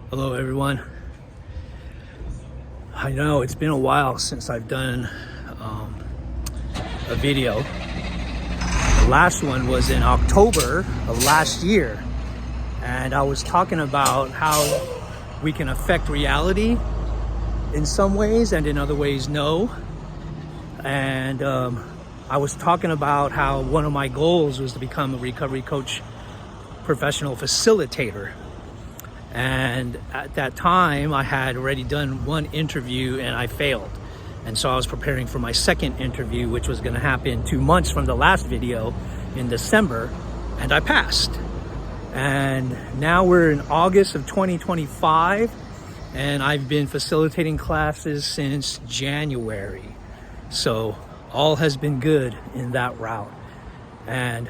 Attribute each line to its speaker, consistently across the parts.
Speaker 1: Hello everyone. I know it's been a while since I've done a video. The last one was in October of last year, and I was talking about how we can affect reality in some ways and in other ways no. And I was talking about how one of my goals was to become a recovery coach, professional facilitator. And at that time, I had already done one interview and I failed. And so I was preparing for my second interview, which was going to happen 2 months from the last video in December, and I passed. And now we're in August of 2025, and I've been facilitating classes since January. So all has been good in that route. And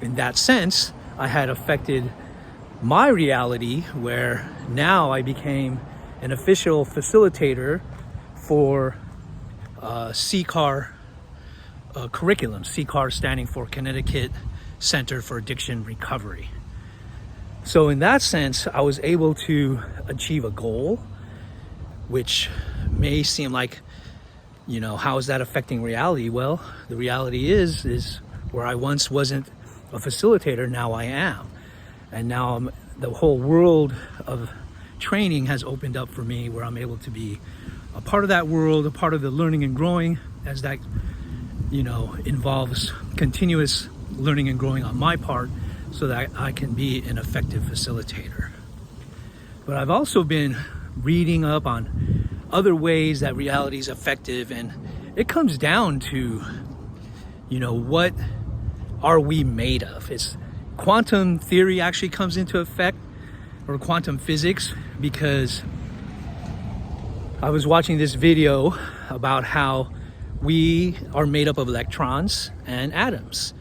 Speaker 1: in that sense, I had affected my reality, where now I became an official facilitator for CCAR curriculum. CCAR standing for Connecticut Center for Addiction Recovery. So in that sense, I was able to achieve a goal, which may seem like, you know, how is that affecting reality? Well, the reality is where I once wasn't a facilitator, now I am. And now the whole world of training has opened up for me, where I'm able to be a part of that world, a part of the learning and growing, as that, you know, involves continuous learning and growing on my part, so that I can be an effective facilitator. But I've also been reading up on other ways that reality is effective, and it comes down to, you know, what are we made of? It's quantum theory actually comes into effect, or quantum physics, because I was watching this video about how we are made up of electrons and atoms.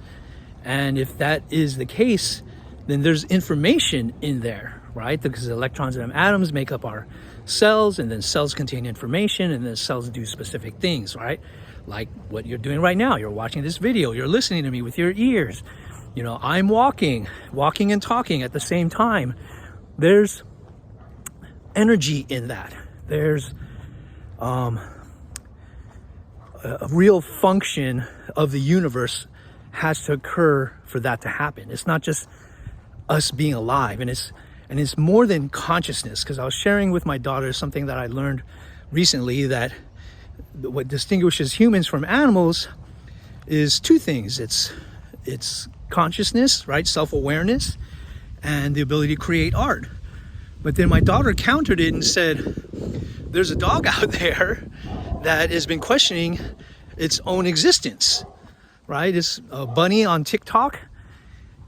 Speaker 1: And if that is the case, then there's information in there, right? Because electrons and atoms make up our cells, and then cells contain information, and then cells do specific things, right? Like what you're doing right now. You're watching this video, you're listening to me with your ears. You know, I'm walking and talking at the same time. There's energy in that. There's a real function of the universe has to occur for that to happen. It's not just us being alive, and it's more than consciousness. Because I was sharing with my daughter something that I learned recently, that what distinguishes humans from animals is two things. It's consciousness, right? Self-awareness, and the ability to create art. But then my daughter countered it and said, there's a dog out there that has been questioning its own existence, right? It's a bunny on TikTok.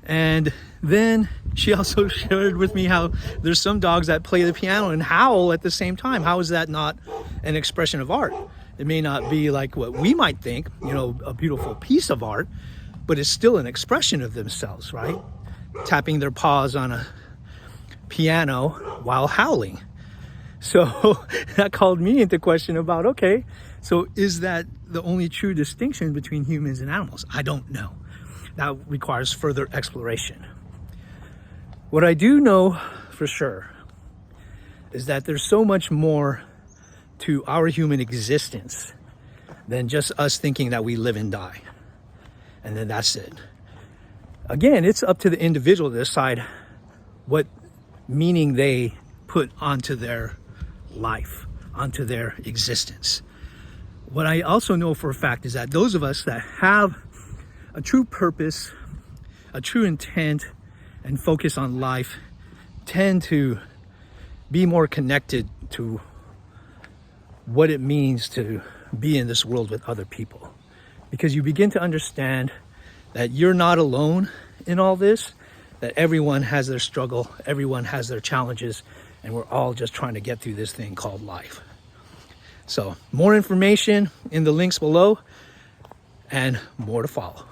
Speaker 1: And then she also shared with me how there's some dogs that play the piano and howl at the same time. How is that not an expression of art? It may not be like what we might think, you know, a beautiful piece of art, but it's still an expression of themselves, right? Tapping their paws on a piano while howling. So that called me into question about, okay, so is that the only true distinction between humans and animals? I don't know. That requires further exploration. What I do know for sure is that there's so much more to our human existence than just us thinking that we live and die, and then that's it. Again, it's up to the individual to decide what meaning they put onto their life, onto their existence. What I also know for a fact is that those of us that have a true purpose, a true intent, and focus on life tend to be more connected to what it means to be in this world with other people. Because you begin to understand that you're not alone in all this, that everyone has their struggle, everyone has their challenges, and we're all just trying to get through this thing called life. So more information in the links below, and more to follow.